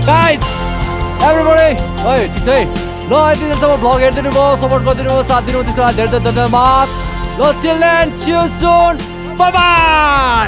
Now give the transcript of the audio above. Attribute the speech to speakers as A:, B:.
A: Guys, everybody, hey, ठिक छ है ल यतिसम्म भ्लग हेरिदिनु भयो सपोर्ट गरिदिनु भयो साथ दिनु त्यसको लागि धेरै धन्यवाद ल till then see you soon bye bye